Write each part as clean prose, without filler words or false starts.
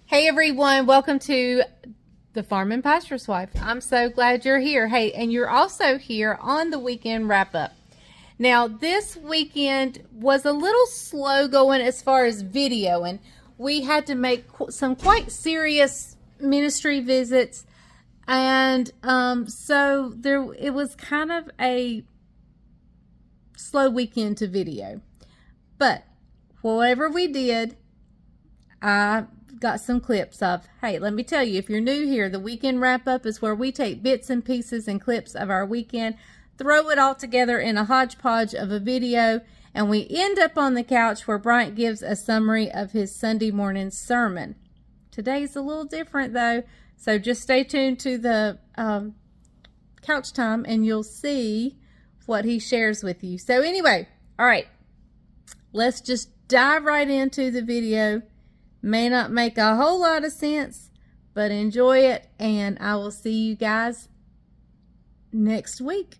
Hey everyone, welcome to the Farm and Pastor's Wife. I'm so glad you're here. Hey, and you're also here on the weekend wrap up. Now, this weekend was a little slow going as far as video, and we had to make some quite serious ministry visits, and so it was kind of a slow weekend to video. But whatever we did, I got some clips of. Hey, let me tell you, if you're new here, the weekend wrap up is where we take bits and pieces and clips of our weekend, throw it all together in a hodgepodge of a video, and we end up on the couch where Bryant gives a summary of his Sunday morning sermon. Today's a little different though, so just stay tuned to the couch time and you'll see what he shares with you. So anyway, all right, let's just dive right into the video. May not make a whole lot of sense, but enjoy it, and I will see you guys next week.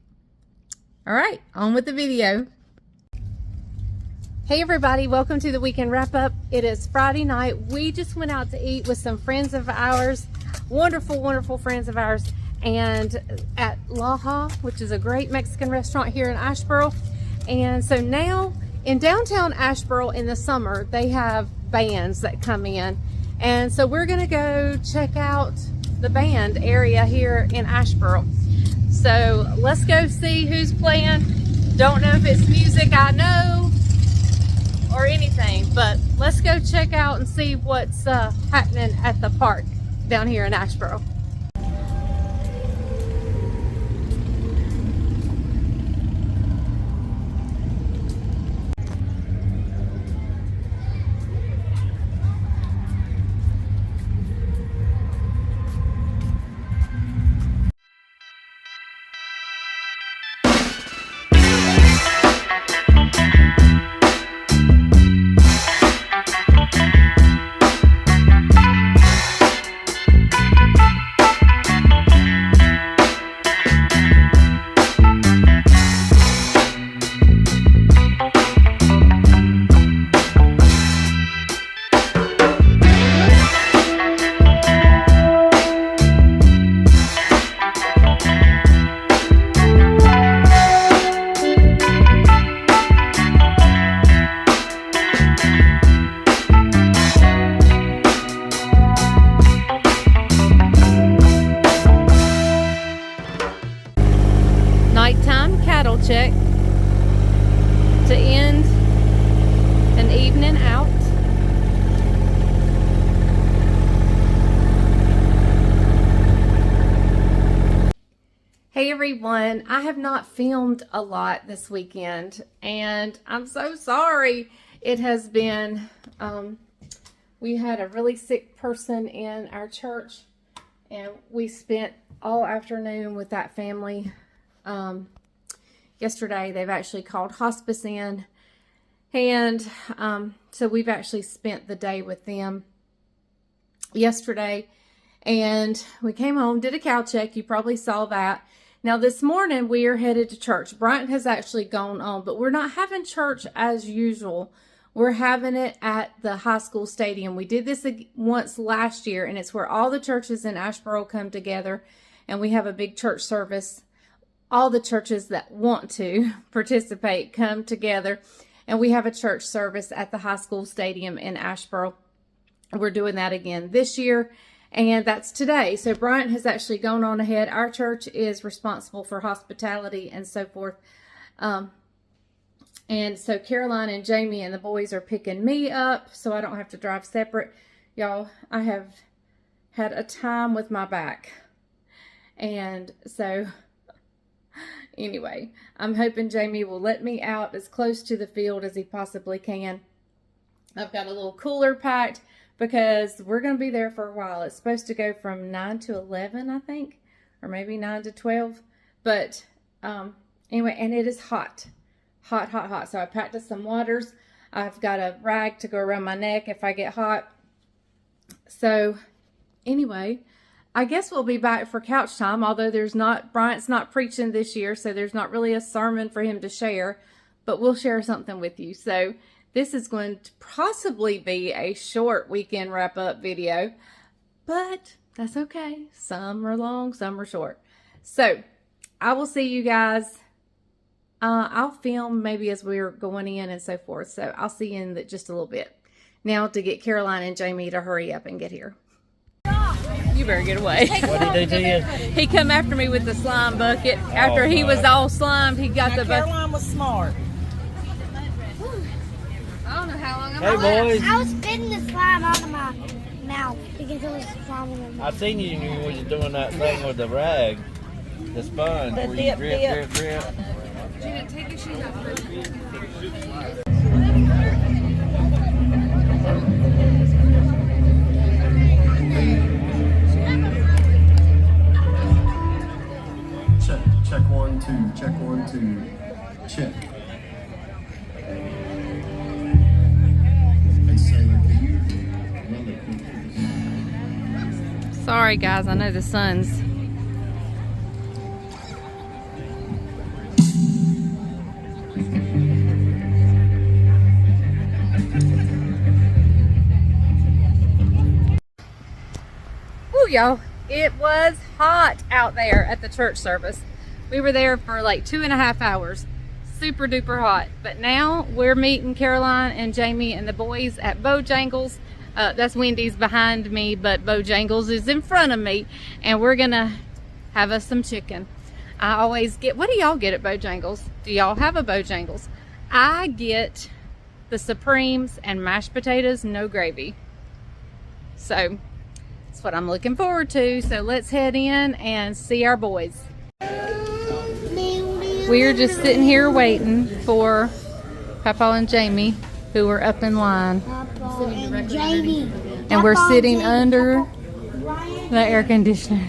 All right, on with the video. Hey everybody, welcome to the weekend wrap up. It is Friday night. We just went out to eat with some friends of ours, wonderful friends of ours, and at Lash, which is a great Mexican restaurant here in Asheboro. And so now in downtown Asheboro in the summer, they have bands that come in, and so we're gonna go check out the band area here in Asheboro. So let's go see who's playing. Don't know if it's music I know or anything, but let's go check out and see what's happening at the park down here in Asheboro. Nighttime cattle check to end an evening out. Hey everyone, I have not filmed a lot this weekend, and I'm so sorry. It has been, we had a really sick person in our church, and we spent all afternoon with that family. Yesterday they've actually called hospice in, and so we've actually spent the day with them yesterday, and we came home, did a cow check. You probably saw that. Now this morning we are headed to church. Bryant has actually gone on, but we're not having church as usual. We're having it at the high school stadium. We did this once last year, and it's where all the churches in Asheboro come together, and we have a big church service. All the churches that want to participate come together, and we have a church service at the high school stadium in Asheboro. We're doing that again this year, and that's today. So Bryant has actually gone on ahead. Our church is responsible for hospitality and so forth. And so Caroline and Jamie and the boys are picking me up, so I don't have to drive separate. Y'all, I have had a time with my back. And so anyway, I'm hoping Jamie will let me out as close to the field as he possibly can. I've got a little cooler packed because we're going to be there for a while. It's supposed to go from 9 to 11, I think, or maybe 9 to 12. But anyway, and it is hot. Hot. So I packed us some waters. I've got a rag to go around my neck if I get hot. So anyway, I guess we'll be back for couch time, although Bryant's not preaching this year, so there's not really a sermon for him to share, but we'll share something with you. So This is going to possibly be a short weekend wrap-up video, but that's okay. Some are long, some are short. So I will see you guys. I'll film maybe as we're going in and so forth. So I'll see you in just a little bit. Now to get Caroline and Jamie to hurry up and get here. You better get away. What did they do you? He come after me with the slime bucket. After he was all slimed, he got the bucket. Caroline was smart. I don't know how long I'm Hey boys, I was spitting the slime out of my mouth because it was slime in my mouth. I seen you when you was doing that thing with the rag, the sponge, The where dip, you drip, dip. drip, drip. Gina, take your shoes off. Check 1 2, check 1 2, check. Hey Sailor, can you run the quick? Sorry guys, I know the sun's. Woo, y'all. It was hot out there at the church service. We were there for like 2.5 hours. Super duper hot. But now we're meeting Caroline and Jamie and the boys at Bojangles. That's Wendy's behind me, but Bojangles is in front of me. And we're gonna have us some chicken. I always get, what do y'all get at Bojangles? Do y'all have a Bojangles? I get the Supremes and mashed potatoes, no gravy. So that's what I'm looking forward to. So let's head in and see our boys. We're just sitting here waiting for Papa and Jamie, who are up in line. Papa and Jamie. And we're sitting under the air conditioner.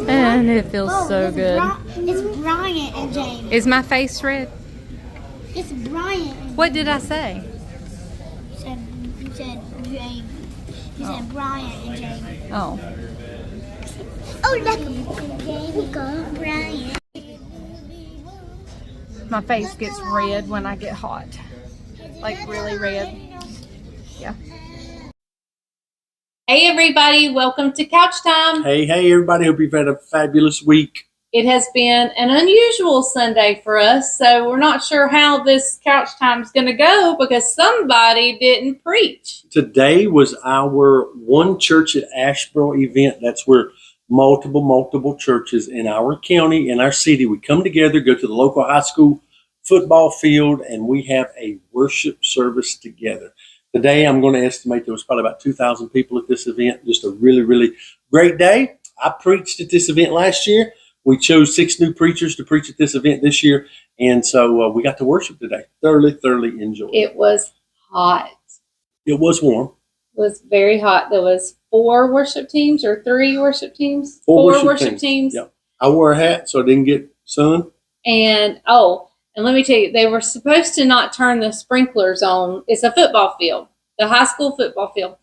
And it feels so good. It's Brian and Jamie. Is my face red? It's Brian and What did I say? You said Jamie. You said Brian and Jamie. Oh. Oh, look. Jamie, go, Brian. My face gets red when I get hot. Like really red. Yeah. Hey everybody, welcome to Couch Time. Hey everybody, hope you've had a fabulous week. It has been an unusual Sunday for us, so we're not sure how this Couch Time is going to go because somebody didn't preach. Today was our One Church at Asheboro event. That's where multiple churches in our county, in our city, we come together, go to the local high school football field, and we have a worship service together. Today, I'm going to estimate there was probably about 2,000 people at this event. Just a really great day. I preached at this event last year. We chose 6 new preachers to preach at this event this year, and so we got to worship today. Thoroughly enjoyed it. It was hot. It was warm. It was very hot. There was 4 worship teams or 3 worship teams? 4 worship teams. Yep. I wore a hat so I didn't get sun. And let me tell you, they were supposed to not turn the sprinklers on. It's a football field, the high school football field.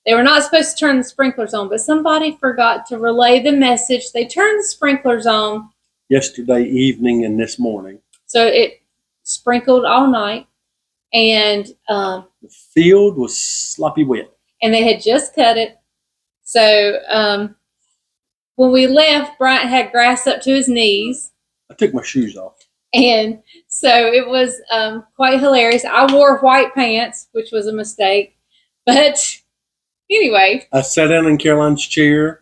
They were not supposed to turn the sprinklers on, but somebody forgot to relay the message. They turned the sprinklers on Yesterday evening and this morning. so it sprinkled all night. And The field was sloppy wet. they had just cut it. So when we left, Bryant had grass up to his knees. I took my shoes off. And so it was quite hilarious. I wore white pants, which was a mistake. But anyway. I sat down in Caroline's chair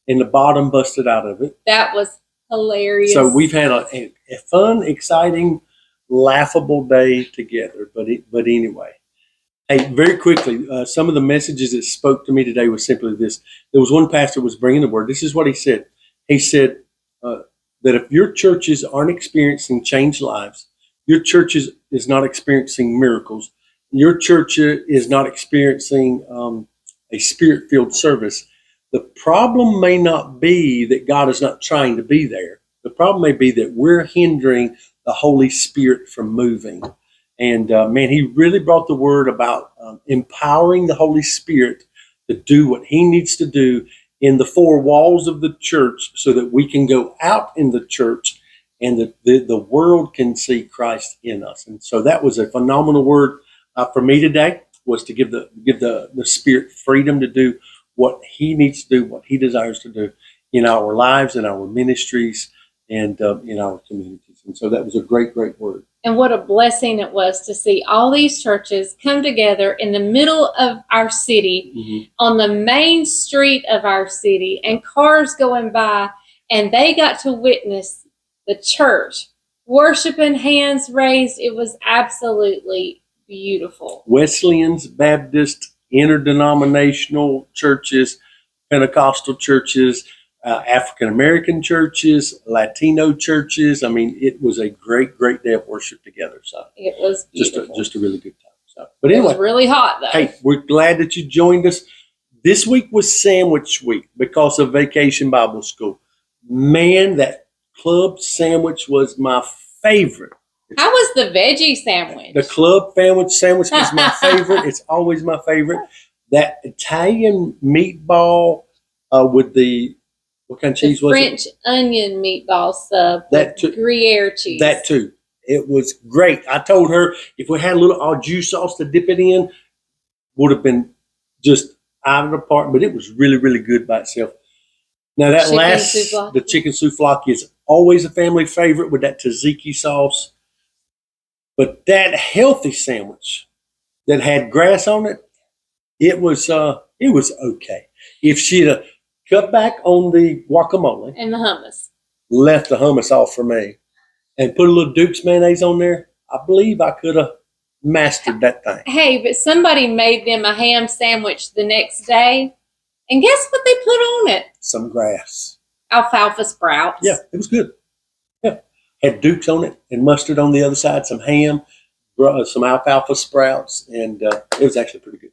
and the bottom busted out of it. That was hilarious. So we've had a fun, exciting, laughable day together. But anyway. Hey, very quickly, some of the messages that spoke to me today was simply this. There was one pastor was bringing the word. This is what he said. He said that if your churches aren't experiencing changed lives, your church is not experiencing miracles, your church is not experiencing a spirit-filled service, the problem may not be that God is not trying to be there. The problem may be that we're hindering the Holy Spirit from moving. And man, he really brought the word about empowering the Holy Spirit to do what he needs to do in the 4 walls of the church so that we can go out in the church and the world can see Christ in us. And so that was a phenomenal word. for me today was to give the Spirit freedom to do what He needs to do, what He desires to do in our lives, in our ministries, and in our communities. And so that was a great, great word. And what a blessing it was to see all these churches come together in the middle of our city, on the main street of our city, and cars going by, and they got to witness the church worshiping, hands raised. It was absolutely beautiful. Wesleyans, Baptist, interdenominational churches, Pentecostal churches, African-American churches, Latino churches. I mean, it was a great, great day of worship together. So it was beautiful. Just a really good time. So, but anyway, it was really hot though. Hey, we're glad that you joined us. This week was Sandwich Week because of Vacation Bible School. Man, that club sandwich was my favorite. How was the veggie sandwich? The club sandwich was my favorite. It's always my favorite. That Italian meatball with the, what kind of cheese was it? French onion meatball sub That with Gruyere cheese. That too. It was great. I told her if we had a little au jus sauce to dip it in, would have been just out of the park. But it was really, really good by itself. Now that the chicken souvlaki is always a family favorite with that tzatziki sauce. But that healthy sandwich that had grass on it, it was okay. If she'd have cut back on the guacamole and the hummus, left the hummus off for me, and put a little Duke's mayonnaise on there, I believe I could have mastered that thing. Hey, but somebody made them a ham sandwich the next day, and guess what they put on it? Some grass. Alfalfa sprouts. Yeah, it was good. Yeah. Had Duke's on it and mustard on the other side, some ham, some alfalfa sprouts, and it was actually pretty good.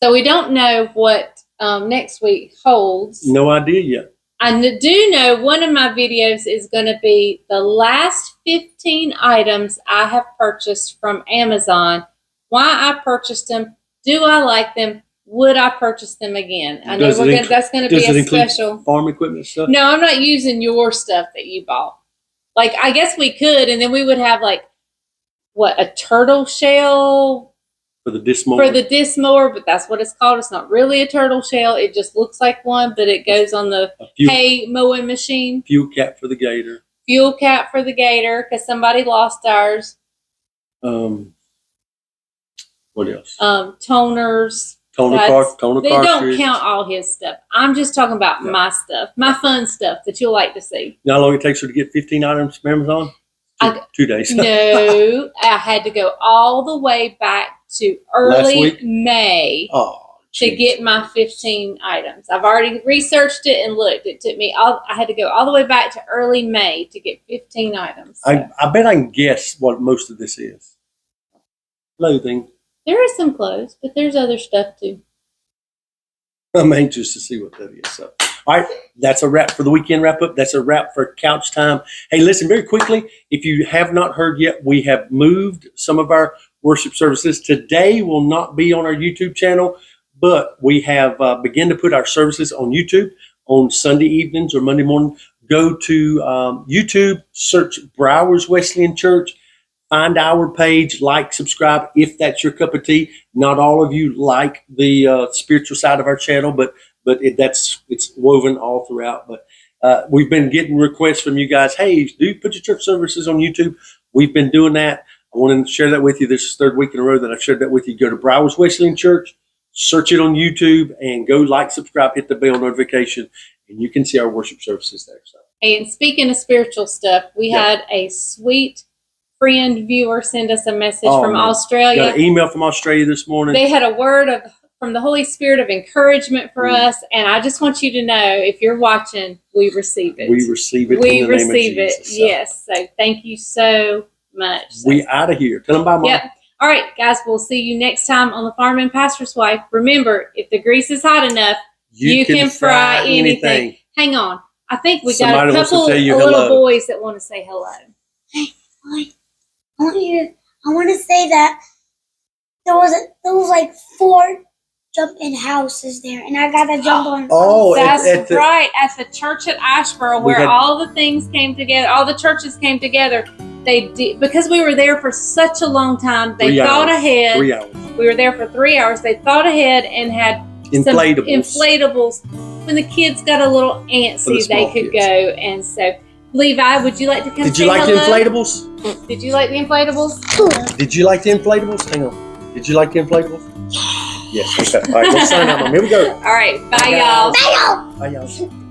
So we don't know what next week holds. No idea yet. I do know one of my videos is going to be the last 15 items I have purchased from Amazon, why I purchased them, do I like them, would I purchase them again? I know that's going to be a special farm equipment stuff. No, I'm not using your stuff that you bought. Like, I guess we could, and then we would have like a turtle shell for the disc mower. For the disc mower, but that's what it's called. It's not really a turtle shell. It just looks like one, but it goes on the hay mowing machine. Fuel cap for the gator. Fuel cap for the gator because somebody lost ours. What else? Toners. Toner cartridge. They don't count all his stuff. I'm just talking about my stuff, my fun stuff that you'll like to see. You know how long it takes her to get 15 items from Amazon? 2 days. No, I had to go all the way back to early May to get my 15 items. I've already researched it and looked. It took me I had to go all the way back to early May to get 15 items. So. I bet I can guess what most of this is. Clothing. There is some clothes, but there's other stuff too. I'm anxious to see what that is. So, all right, that's a wrap for the weekend wrap up. That's a wrap for couch time. Hey, listen, very quickly, if you have not heard yet, we have moved some of our worship services. Today will not be on our YouTube channel, but we have begun to put our services on YouTube on Sunday evenings or Monday morning. Go to YouTube, search Browers Wesleyan Church. Find our page, like, subscribe if that's your cup of tea. Not all of you like the spiritual side of our channel, but it's woven all throughout. But we've been getting requests from you guys. Hey, do you put your church services on YouTube? We've been doing that. I wanted to share that with you. This is the third week in a row that I've shared that with you. Go to Browers Wesleyan Church, search it on YouTube, and go like, subscribe, hit the bell notification, and you can see our worship services there. So. Hey, and speaking of spiritual stuff, we had a sweet friend viewer send us a message from Australia. Got an email from Australia this morning. They had a word from the Holy Spirit of encouragement for us, and I just want you to know, if you're watching, we receive it. We receive it. We receive it. So. Yes. So thank you so much. So. We out of here. Tell them bye, Mom. Yep. All right, guys. We'll see you next time on the Farm and Pastor's Wife. Remember, if the grease is hot enough, you can fry anything. Hang on. I think we got a couple of little boys that want to say hello. Hey, boy. I want to say that there was like 4 jumping houses there, and I got to jump on. Oh, that's right, at the church at Asheboro, where all the things came together, all the churches came together. they did, because we were there for such a long time. They 3 thought hours. ahead. 3 hours. We were there for 3 hours. They thought ahead and had Inflatables. some inflatables. When the kids got a little For antsy, the they small could kids. go. And so, Levi, would you like to come Did say you like the hello? inflatables? Did you like the inflatables? Did you like the inflatables? Hang on. Did you like the inflatables? Yes. Okay. All right. Let's sign out, Mom. Here we go. All right. Bye, y'all. Bye, y'all. Bye, y'all.